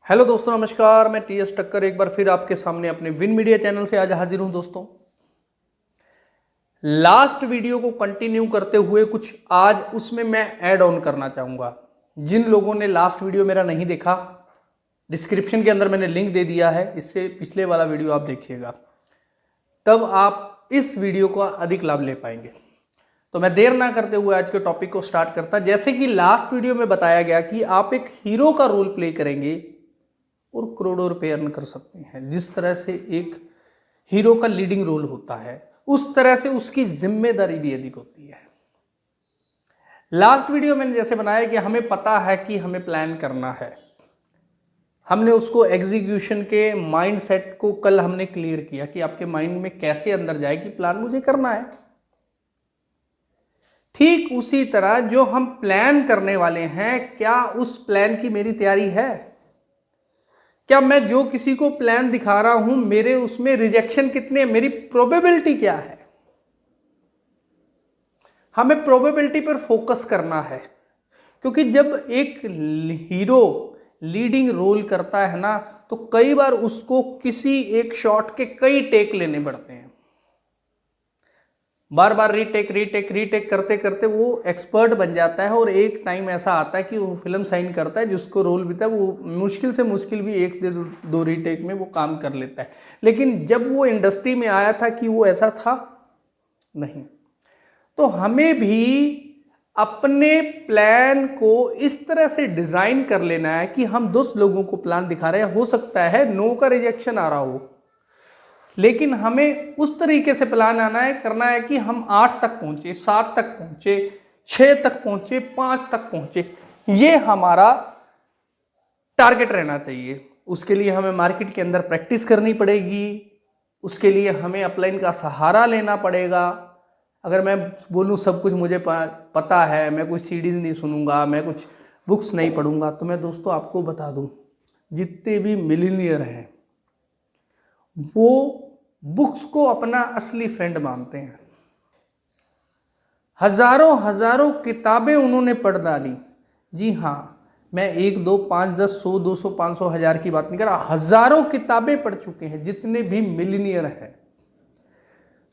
Hello दोस्तों, नमस्कार। मैं टीएस टक्कर एक बार फिर आपके सामने अपने विन मीडिया चैनल से आज हाजिर हूं। दोस्तों, लास्ट वीडियो को कंटिन्यू करते हुए कुछ आज उसमें मैं ऐड ऑन करना चाहूंगा। जिन लोगों ने लास्ट वीडियो मेरा नहीं देखा, डिस्क्रिप्शन के अंदर मैंने लिंक दे दिया है, इससे पिछले वाला वीडियो आप देखिएगा, तब आप इस वीडियो का अधिक लाभ ले पाएंगे। तो मैं देर ना करते हुए आज के टॉपिक को स्टार्ट करता। जैसे कि लास्ट वीडियो में बताया गया कि आप एक हीरो का रोल प्ले करेंगे और करोड़ों रुपए अर्न कर सकते हैं। जिस तरह से एक हीरो का लीडिंग रोल होता है, उस तरह से उसकी जिम्मेदारी भी अधिक होती है। लास्ट वीडियो मैंने जैसे बनाया कि हमें पता है कि हमें प्लान करना है, हमने उसको एग्जीक्यूशन के माइंडसेट को कल हमने क्लियर किया कि आपके माइंड में कैसे अंदर जाए कि प्लान मुझे करना है। ठीक उसी तरह जो हम प्लान करने वाले हैं, क्या उस प्लान की मेरी तैयारी है? क्या मैं जो किसी को प्लान दिखा रहा हूं, मेरे उसमें रिजेक्शन कितने, मेरी प्रोबेबिलिटी क्या है? हमें प्रोबेबिलिटी पर फोकस करना है, क्योंकि जब एक हीरो लीडिंग रोल करता है ना, तो कई बार उसको किसी एक शॉट के कई टेक लेने पड़ते हैं। बार बार रीटेक रीटेक रीटेक करते करते वो एक्सपर्ट बन जाता है, और एक टाइम ऐसा आता है कि वो फिल्म साइन करता है, जिसको रोल भी था वो मुश्किल से मुश्किल भी एक दो रीटेक में वो काम कर लेता है। लेकिन जब वो इंडस्ट्री में आया था कि वो ऐसा था नहीं। तो हमें भी अपने प्लान को इस तरह से डिजाइन कर लेना है कि हम 10 लोगों को प्लान दिखा रहे हैं, हो सकता है नो का रिजेक्शन आ रहा हो, लेकिन हमें उस तरीके से प्लान आना है, करना है कि हम 8 तक पहुंचे, 7 तक पहुंचे, 6 तक पहुंचे, 5 तक पहुंचे। ये हमारा टारगेट रहना चाहिए। उसके लिए हमें मार्केट के अंदर प्रैक्टिस करनी पड़ेगी, उसके लिए हमें अपलाइन का सहारा लेना पड़ेगा। अगर मैं बोलूँ सब कुछ मुझे पता है, मैं कुछ सीडीज नहीं सुनूंगा, मैं कुछ बुक्स नहीं पढ़ूंगा, तो मैं दोस्तों आपको बता दूं, जितने भी मिलीनियर हैं वो बुक्स को अपना असली फ्रेंड मानते हैं। हजारों हजारों किताबें उन्होंने पढ़ डाली। जी हाँ, मैं 1 2 5 10 100 200 500 1000 की बात नहीं कर रहा, हजारों किताबें पढ़ चुके हैं जितने भी मिलीनियर हैं।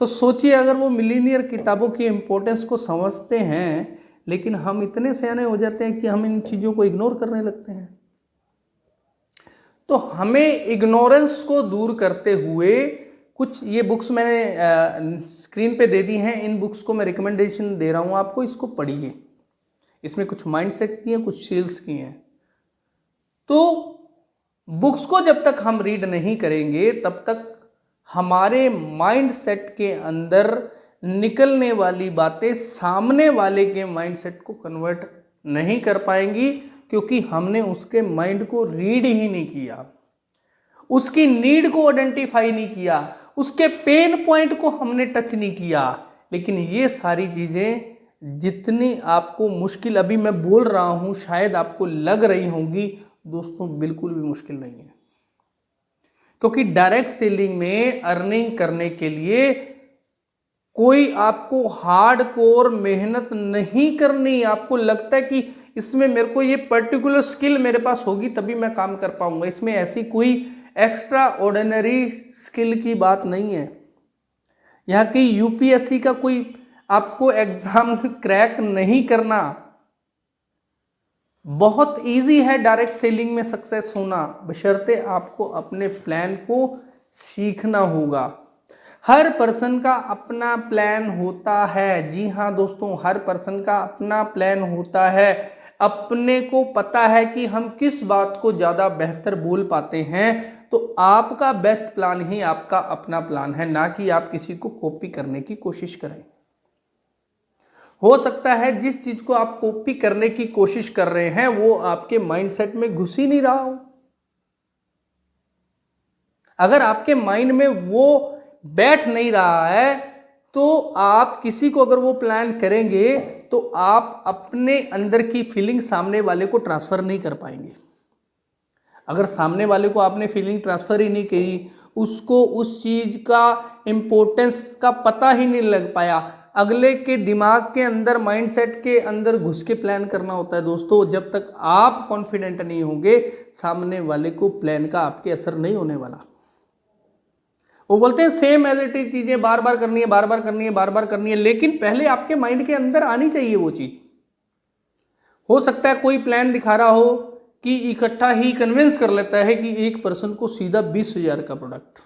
तो सोचिए, अगर वो मिलीनियर किताबों की इंपॉर्टेंस को समझते हैं, लेकिन हम इतने सियाने हो जाते हैं कि हम इन चीजों को इग्नोर करने लगते हैं। तो हमें इग्नोरेंस को दूर करते हुए कुछ ये बुक्स मैंने स्क्रीन पे दे दी हैं। इन बुक्स को मैं रिकमेंडेशन दे रहा हूं आपको, इसको पढ़िए। इसमें कुछ माइंडसेट की हैं, कुछ सेल्स की हैं। तो बुक्स को जब तक हम रीड नहीं करेंगे, तब तक हमारे माइंडसेट के अंदर निकलने वाली बातें सामने वाले के माइंडसेट को कन्वर्ट नहीं कर पाएंगी, क्योंकि हमने उसके माइंड को रीड ही नहीं किया, उसकी नीड को आइडेंटिफाई नहीं किया, उसके पेन पॉइंट को हमने टच नहीं किया। लेकिन ये सारी चीजें जितनी आपको मुश्किल अभी मैं बोल रहा हूं, शायद आपको लग रही होंगी, दोस्तों बिल्कुल भी मुश्किल नहीं है। क्योंकि डायरेक्ट सेलिंग में अर्निंग करने के लिए कोई आपको हार्डकोर मेहनत नहीं करनी। आपको लगता है कि इसमें मेरे को ये पर्टिकुलर स्किल मेरे पास होगी तभी मैं काम कर पाऊंगा, इसमें ऐसी कोई एक्स्ट्रा ऑर्डिनरी स्किल की बात नहीं है। यहाँ की यूपीएससी का कोई आपको एग्जाम क्रैक नहीं करना। बहुत इजी है डायरेक्ट सेलिंग में सक्सेस होना, बशर्ते आपको अपने प्लान को सीखना होगा। हर पर्सन का अपना प्लान होता है। जी हाँ दोस्तों, हर पर्सन का अपना प्लान होता है। अपने को पता है कि हम किस बात को ज्यादा बेहतर बोल पाते हैं। तो आपका बेस्ट प्लान ही आपका अपना प्लान है, ना कि आप किसी को कॉपी करने की कोशिश करें। हो सकता है जिस चीज को आप कॉपी करने की कोशिश कर रहे हैं वो आपके माइंडसेट में घुस ही नहीं रहा हो। अगर आपके माइंड में वो बैठ नहीं रहा है, तो आप किसी को अगर वो प्लान करेंगे तो आप अपने अंदर की फीलिंग सामने वाले को ट्रांसफर नहीं कर पाएंगे। अगर सामने वाले को आपने फीलिंग ट्रांसफर ही नहीं की, उसको उस चीज का इंपॉर्टेंस का पता ही नहीं लग पाया, अगले के दिमाग के अंदर, माइंडसेट के अंदर घुस के प्लान करना होता है दोस्तों। जब तक आप कॉन्फिडेंट नहीं होंगे, सामने वाले को प्लान का आपके असर नहीं होने वाला। वो बोलते हैं सेम एज इट इज चीजें बार बार करनी है, बार बार करनी है, बार बार करनी है, लेकिन पहले आपके माइंड के अंदर आनी चाहिए वो चीज। हो सकता है कोई प्लान दिखा रहा हो कि इकट्ठा ही कन्विंस कर लेता है कि एक पर्सन को सीधा 20,000 का प्रोडक्ट,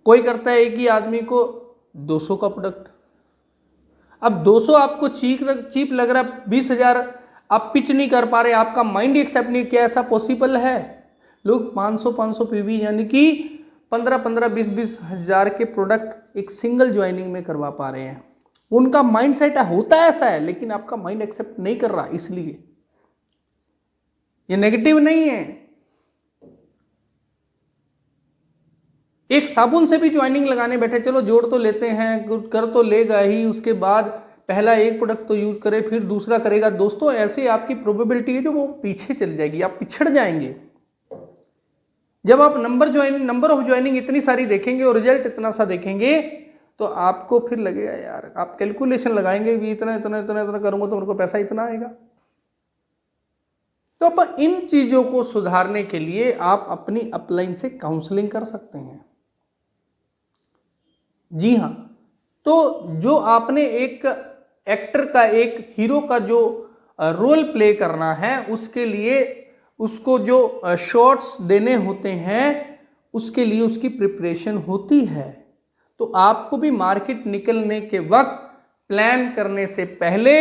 कोई करता है एक ही आदमी को 200 का प्रोडक्ट। अब 200 आपको चीप लग रहा है, 20,000 आप पिच नहीं कर पा रहे, आपका माइंड एक्सेप्ट नहीं किया, ऐसा पॉसिबल है? लोग 500 पीवी यानी कि 15 20 हज़ार के प्रोडक्ट एक सिंगल ज्वाइनिंग में करवा पा रहे हैं। उनका माइंड सेट होता है ऐसा है, लेकिन आपका माइंड एक्सेप्ट नहीं कर रहा। इसलिए ये नेगेटिव नहीं है। एक साबुन से भी ज्वाइनिंग लगाने बैठे, चलो जोड़ तो लेते हैं, कर तो लेगा ही, उसके बाद पहला एक प्रोडक्ट तो यूज करे, फिर दूसरा करेगा। दोस्तों ऐसे आपकी प्रोबेबिलिटी है जो वो पीछे चल जाएगी, आप पिछड़ जाएंगे। जब आप नंबर ऑफ ज्वाइनिंग इतनी सारी देखेंगे और रिजल्ट इतना सा देखेंगे, तो आपको फिर लगेगा यार, आप कैलकुलेशन लगाएंगे भी इतना इतना इतना इतना करूंगा तो मेरे को पैसा इतना आएगा। तो अब इन चीजों को सुधारने के लिए आप अपनी अपलाइन से काउंसलिंग कर सकते हैं। जी हाँ, तो जो आपने एक एक्टर का, एक हीरो का जो रोल प्ले करना है, उसके लिए उसको जो शॉट्स देने होते हैं, उसके लिए उसकी प्रिपरेशन होती है। तो आपको भी मार्केट निकलने के वक्त प्लान करने से पहले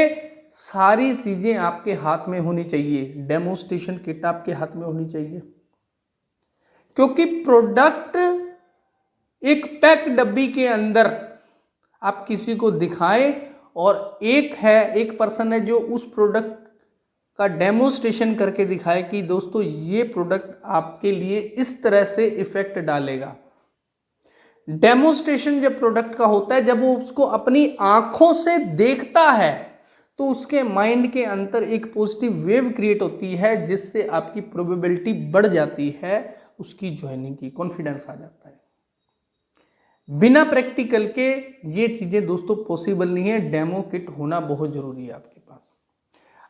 सारी चीजें आपके हाथ में होनी चाहिए। डेमोस्ट्रेशन किट आपके हाथ में होनी चाहिए, क्योंकि प्रोडक्ट एक पैक डब्बी के अंदर आप किसी को दिखाएं, और एक पर्सन है जो उस प्रोडक्ट का डेमोस्ट्रेशन करके दिखाए कि दोस्तों ये प्रोडक्ट आपके लिए इस तरह से इफेक्ट डालेगा। डेमोस्ट्रेशन जब प्रोडक्ट का होता है, जब वो उसको अपनी आंखों से देखता है, तो उसके माइंड के अंदर एक पॉजिटिव वेव क्रिएट होती है, जिससे आपकी प्रोबेबिलिटी बढ़ जाती है, उसकी ज्वाइनिंग की कॉन्फिडेंस आ जाता है। बिना प्रैक्टिकल के ये चीजें दोस्तों पॉसिबल नहीं है। डेमो किट होना बहुत जरूरी है आपके पास।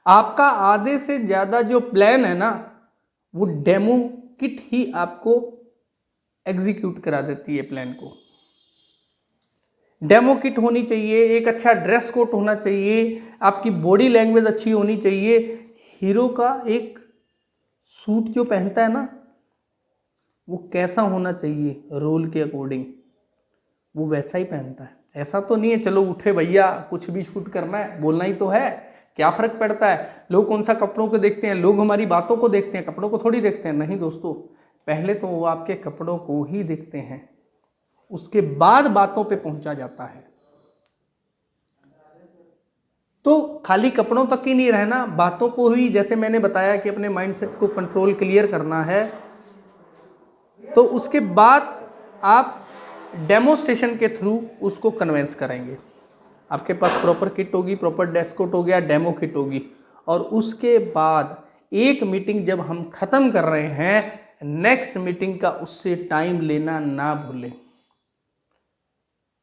आपका आधे से ज्यादा जो प्लान है ना, वो डेमो किट ही आपको एग्जीक्यूट करा देती है प्लान को। डेमो किट होनी चाहिए, एक अच्छा ड्रेस कोड होना चाहिए, आपकी बॉडी लैंग्वेज अच्छी होनी चाहिए। हीरो का एक सूट जो पहनता है ना, वो कैसा होना चाहिए रोल के अकॉर्डिंग, वो वैसा ही पहनता है। ऐसा तो नहीं है चलो उठे भैया कुछ भी शूट करना है, बोलना ही तो है, क्या फर्क पड़ता है। लोग कौन सा कपड़ों को देखते हैं, लोग हमारी बातों को देखते हैं, कपड़ों को थोड़ी देखते हैं। नहीं दोस्तों, पहले तो वो आपके कपड़ों को ही देखते हैं, उसके बाद बातों पे पहुंचा जाता है। तो खाली कपड़ों तक ही नहीं रहना, बातों को ही, जैसे मैंने बताया कि अपने माइंडसेट को कंट्रोल क्लियर करना है, तो उसके बाद आप डेमोस्ट्रेशन के थ्रू उसको कन्वेंस करेंगे। आपके पास प्रॉपर किट होगी, प्रॉपर डेस्क कोड हो गया, डेमो किट होगी, और उसके बाद एक मीटिंग जब हम खत्म कर रहे हैं, नेक्स्ट मीटिंग का उससे टाइम लेना ना भूलें।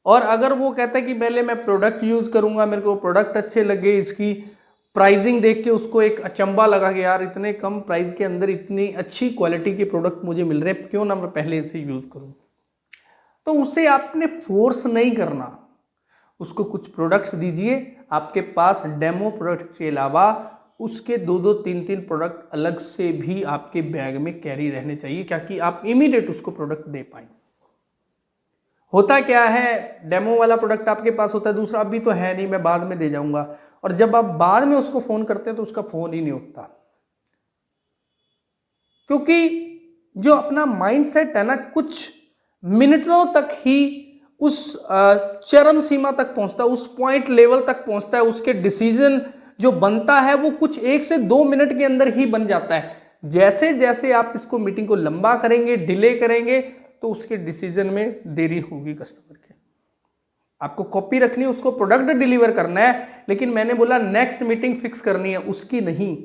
और अगर वो कहता है कि पहले मैं प्रोडक्ट यूज करूंगा, मेरे को प्रोडक्ट अच्छे लगे, इसकी प्राइसिंग देख के उसको एक अचंबा लगा कि यार इतने कम प्राइस के अंदर इतनी अच्छी क्वालिटी के प्रोडक्ट मुझे मिल रहे हैं, क्यों ना मैं पहले इसे यूज करूं, तो उसे आपने फोर्स नहीं करना, उसको कुछ प्रोडक्ट्स दीजिए। आपके पास डेमो प्रोडक्ट के अलावा उसके 2-2 3-3 प्रोडक्ट अलग से भी आपके बैग में कैरी रहने चाहिए, ताकि आप इमीडिएट उसको प्रोडक्ट दे पाए। होता क्या है, डेमो वाला प्रोडक्ट आपके पास होता है, दूसरा अभी तो है नहीं, मैं बाद में दे जाऊंगा, और जब आप बाद में उसको फोन करते हैं तो उसका फोन ही नहीं उठता, क्योंकि जो अपना माइंडसेट है ना, कुछ मिनटों तक ही उस चरम सीमा तक पहुंचता है, उस पॉइंट लेवल तक पहुंचता है। उसके डिसीजन जो बनता है वो कुछ 1 से 2 मिनट के अंदर ही बन जाता है। जैसे जैसे आप इसको मीटिंग को लंबा करेंगे, डिले करेंगे, तो उसके डिसीजन में देरी होगी कस्टमर के। आपको कॉपी रखनी है, उसको प्रोडक्ट डिलीवर करना है, लेकिन मैंने बोला नेक्स्ट मीटिंग फिक्स करनी है, उसकी नहीं।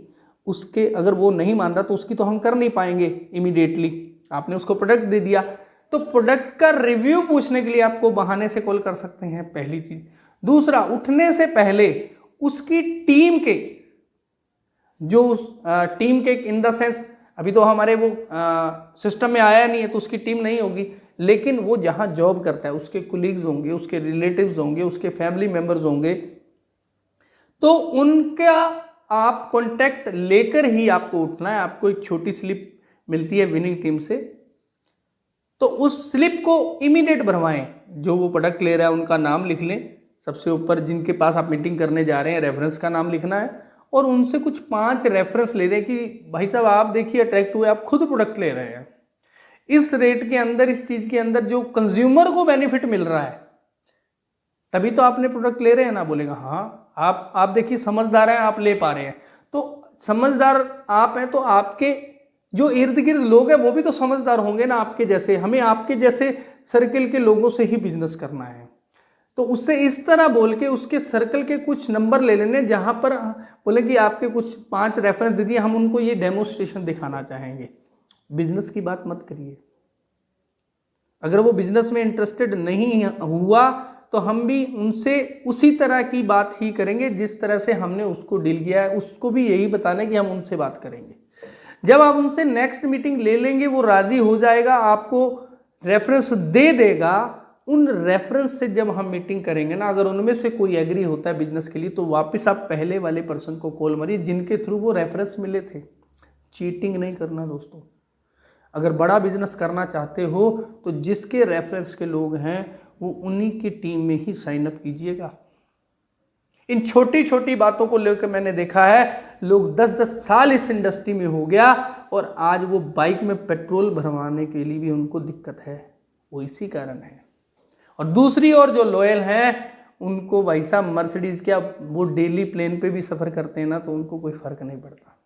उसके अगर वो नहीं मान रहा तो उसकी तो हम कर नहीं पाएंगे इमीडिएटली। आपने उसको प्रोडक्ट दे दिया, तो प्रोडक्ट का रिव्यू पूछने के लिए आपको बहाने से कॉल कर सकते हैं, पहली चीज। दूसरा, उठने से पहले उसकी टीम के टीम के इन द सेंस, अभी तो हमारे वो सिस्टम में आया नहीं है तो उसकी टीम नहीं होगी, लेकिन वो जहां जॉब करता है उसके कुलीग्स होंगे, उसके रिलेटिव्स होंगे, उसके फैमिली मेंबर्स होंगे, तो उनका आप कांटेक्ट लेकर ही आपको उठना है। आपको एक छोटी स्लिप मिलती है विनिंग टीम से, तो उस स्लिप को इमीडिएट भरवाएं। जो वो प्रोडक्ट ले रहा है उनका नाम लिख लें, सबसे ऊपर जिनके पास आप मीटिंग करने जा रहे हैं रेफरेंस का नाम लिखना है, और उनसे कुछ 5 रेफरेंस ले रहे हैं कि भाई साहब आप देखिए अट्रैक्ट हुए, आप खुद प्रोडक्ट ले रहे हैं, इस रेट के अंदर, इस चीज के अंदर जो कंज्यूमर को बेनिफिट मिल रहा है, तभी तो आपने प्रोडक्ट ले रहे हैं ना। बोलेगा हाँ, आप देखिए समझदार हैं, आप ले पा रहे हैं। तो समझदार आप हैं तो आपके जो इर्द गिर्द लोग हैं वो भी तो समझदार होंगे ना आपके जैसे। हमें आपके जैसे सर्कल के लोगों से ही बिजनेस करना है, तो उससे इस तरह बोल के उसके सर्कल के कुछ नंबर ले लेने, जहां पर बोले कि आपके कुछ 5 रेफरेंस दे दिए, हम उनको ये डेमोस्ट्रेशन दिखाना चाहेंगे। बिजनेस की बात मत करिए। अगर वो बिजनेस में इंटरेस्टेड नहीं हुआ तो हम भी उनसे उसी तरह की बात ही करेंगे जिस तरह से हमने उसको डील किया है, उसको भी यही बताना है कि हम उनसे बात करेंगे। जब आप उनसे नेक्स्ट मीटिंग ले लेंगे, वो राजी हो जाएगा, आपको रेफरेंस दे देगा। उन रेफरेंस से जब हम मीटिंग करेंगे ना, अगर उनमें से कोई एग्री होता है बिजनेस के लिए, तो वापस आप पहले वाले पर्सन को कॉल मारिए जिनके थ्रू वो रेफरेंस मिले थे। चीटिंग नहीं करना दोस्तों। अगर बड़ा बिजनेस करना चाहते हो तो जिसके रेफरेंस के लोग हैं वो उन्हीं की टीम में ही साइन अप कीजिएगा। इन छोटी छोटी बातों को लेकर मैंने देखा है लोग 10-10 साल इस इंडस्ट्री में हो गया और आज वो बाइक में पेट्रोल भरवाने के लिए भी उनको दिक्कत है, वो इसी कारण है। और दूसरी ओर जो लॉयल हैं उनको भाई साहब मर्सिडीज क्या, वो डेली प्लेन पे भी सफर करते हैं ना, तो उनको कोई फर्क नहीं पड़ता।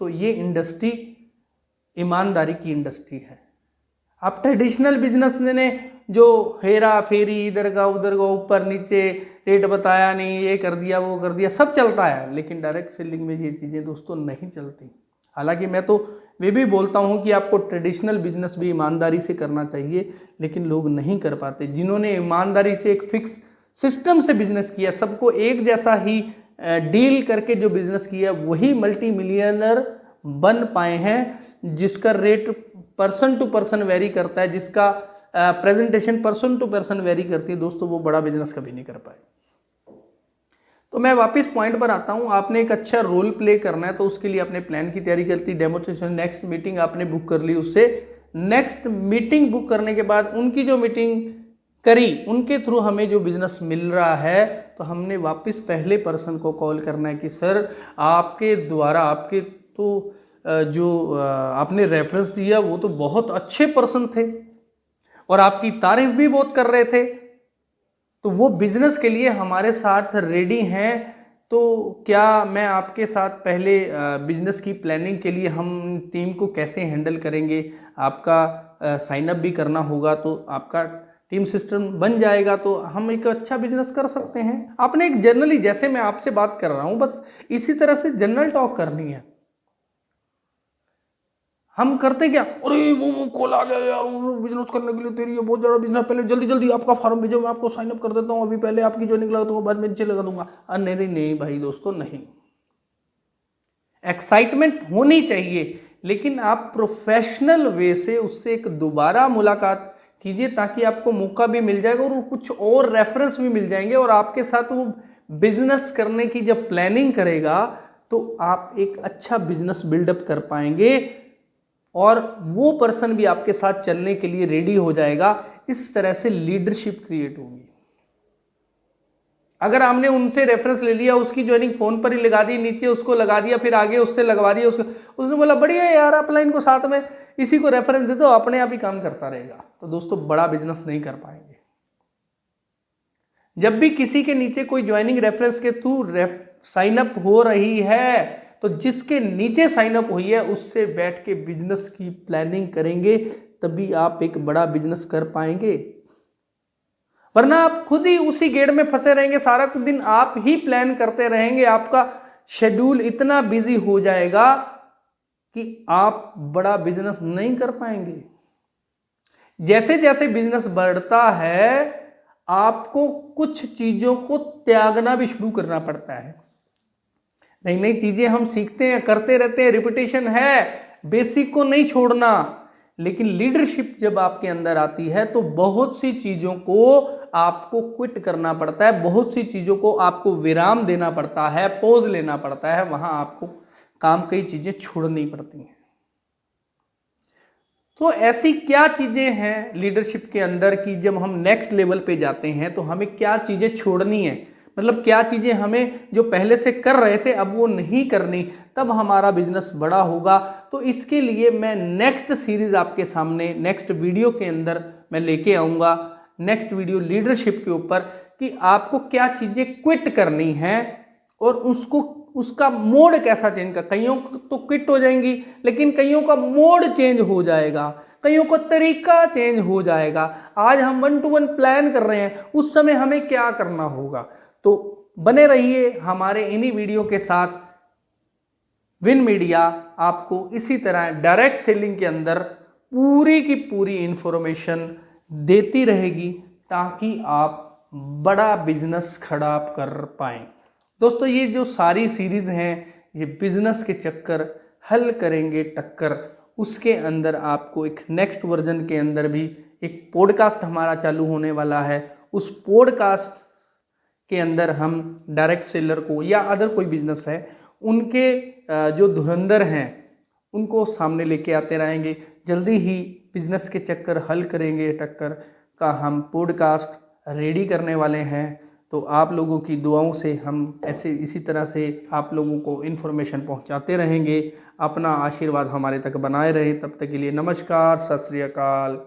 तो ये इंडस्ट्री ईमानदारी की इंडस्ट्री है। आप ट्रेडिशनल बिजनेस ने जो हेरा फेरी, इधर का उधर का, ऊपर नीचे रेट बताया नहीं, ये कर दिया वो कर दिया, सब चलता है, लेकिन डायरेक्ट सेलिंग में ये चीज़ें दोस्तों नहीं चलती। हालांकि मैं तो वे भी बोलता हूँ कि आपको ट्रेडिशनल बिजनेस भी ईमानदारी से करना चाहिए, लेकिन लोग नहीं कर पाते। जिन्होंने ईमानदारी से एक फिक्स सिस्टम से बिजनेस किया, सबको एक जैसा ही डील करके जो बिजनेस किया, वही मल्टी मिलियनर बन पाए हैं। जिसका rate person to person vary करता है, जिसका presentation person to person vary करती है, दोस्तों वो बड़ा बिजनेस कभी नहीं कर पाए। तो मैं वापस पॉइंट पर आता हूं, आपने एक अच्छा रोल प्ले करना है तो उसके लिए अपने प्लान की तैयारी करती, डेमोस्ट्रेशन, नेक्स्ट मीटिंग आपने बुक कर ली, उससे नेक्स्ट मीटिंग बुक करने के बाद उनकी जो मीटिंग करी, उनके थ्रू हमें जो बिजनेस मिल रहा है, तो हमने वापस पहले पर्सन को कॉल करना है कि सर आपके द्वारा, आपके तो जो आपने रेफरेंस दिया वो तो बहुत अच्छे पर्सन थे और आपकी तारीफ भी बहुत कर रहे थे, तो वो बिजनेस के लिए हमारे साथ रेडी हैं, तो क्या मैं आपके साथ पहले बिजनेस की प्लानिंग के लिए हम टीम को कैसे हैंडल करेंगे, आपका साइन अप भी करना होगा, तो आपका टीम सिस्टम बन जाएगा, तो हम एक अच्छा बिजनेस कर सकते हैं। आपने एक जनरली, जैसे मैं आपसे बात कर रहा हूं, बस इसी तरह से जनरल टॉक करनी है। हम करते क्या, अरे वो कॉल आ गया यार, बिजनेस करने के लिए तेरी ये बहुत ज़्यादा बिजनेस, पहले जल्दी जल्दी आपका फॉर्म भेजो, मैं आपको साइन अप कर देता हूँ, अभी पहले आपकी ज्वाइनिंग लगा दूंगा, बाद में नीचे लगा दूंगा। नहीं नहीं भाई दोस्तों, नहीं। एक्साइटमेंट होनी चाहिए, लेकिन आप प्रोफेशनल वे से उससे एक दोबारा मुलाकात कीजिए, ताकि आपको मौका भी मिल जाएगा और कुछ और रेफरेंस भी मिल जाएंगे, और आपके साथ वो बिजनेस करने की जब प्लानिंग करेगा तो आप एक अच्छा बिजनेस बिल्डअप कर पाएंगे और वो पर्सन भी आपके साथ चलने के लिए रेडी हो जाएगा। इस तरह से लीडरशिप क्रिएट होगी। अगर आपने उनसे रेफरेंस ले लिया, उसकी ज्वाइनिंग फोन पर ही लगा दी, नीचे उसको लगा दिया, फिर आगे उससे लगवा दिया, उसने बोला बढ़िया है यार, अपलाइन को साथ में इसी को रेफरेंस दे दो, अपने आप ही काम करता रहेगा, तो दोस्तों बड़ा बिजनेस नहीं कर पाएंगे। जब भी किसी के नीचे कोई ज्वाइनिंग रेफरेंस के थ्रू साइन अप हो रही है, तो जिसके नीचे साइन अप हुई है उससे बैठ के बिजनेस की प्लानिंग करेंगे, तभी आप एक बड़ा बिजनेस कर पाएंगे। वरना आप खुद ही उसी गेड़ में फंसे रहेंगे, सारा कुछ दिन आप ही प्लान करते रहेंगे, आपका शेड्यूल इतना बिजी हो जाएगा कि आप बड़ा बिजनेस नहीं कर पाएंगे। जैसे जैसे बिजनेस बढ़ता है, आपको कुछ चीज़ों को त्यागना भी शुरू करना पड़ता है। नई नई चीज़ें हम सीखते हैं, करते रहते हैं, रिपीटेशन है, बेसिक को नहीं छोड़ना। लेकिन लीडरशिप जब आपके अंदर आती है तो बहुत सी चीज़ों को आपको क्विट करना पड़ता है, बहुत सी चीज़ों को आपको विराम देना पड़ता है, पॉज लेना पड़ता है, वहाँ आपको काम कई चीज़ें छोड़नी पड़ती हैं। तो ऐसी क्या चीज़ें हैं लीडरशिप के अंदर कि जब हम नेक्स्ट लेवल पे जाते हैं तो हमें क्या चीज़ें छोड़नी है, मतलब क्या चीज़ें हमें जो पहले से कर रहे थे अब वो नहीं करनी, तब हमारा बिजनेस बड़ा होगा। तो इसके लिए मैं नेक्स्ट सीरीज़ आपके सामने नेक्स्ट वीडियो के अंदर मैं लेके आऊँगा, नेक्स्ट वीडियो लीडरशिप के ऊपर, कि आपको क्या चीज़ें क्विट करनी है और उसका मोड कैसा चेंज कर। कईयों तो क्विट हो जाएंगी लेकिन कईयों का मोड चेंज हो जाएगा, कईयों का तरीका चेंज हो जाएगा। आज हम 1 to 1 प्लान कर रहे हैं, उस समय हमें क्या करना होगा। तो बने रहिए हमारे इन्हीं वीडियो के साथ। विन मीडिया आपको इसी तरह डायरेक्ट सेलिंग के अंदर पूरी की पूरी इंफॉर्मेशन देती रहेगी ताकि आप बड़ा बिजनेस खड़ा कर पाएं। दोस्तों, ये जो सारी सीरीज हैं ये बिजनेस के चक्कर हल करेंगे टक्कर, उसके अंदर आपको एक नेक्स्ट वर्जन के अंदर भी एक पॉडकास्ट हमारा चालू होने वाला है। उस पॉडकास्ट के अंदर हम डायरेक्ट सेलर को या अदर कोई बिजनेस है उनके जो धुरंधर हैं उनको सामने लेके आते रहेंगे। जल्दी ही बिजनेस के चक्कर हल करेंगे टक्कर का हम पॉडकास्ट रेडी करने वाले हैं। तो आप लोगों की दुआओं से हम ऐसे इसी तरह से आप लोगों को इन्फॉर्मेशन पहुंचाते रहेंगे। अपना आशीर्वाद हमारे तक बनाए रहे। तब तक के लिए नमस्कार, सत श्री अकाल।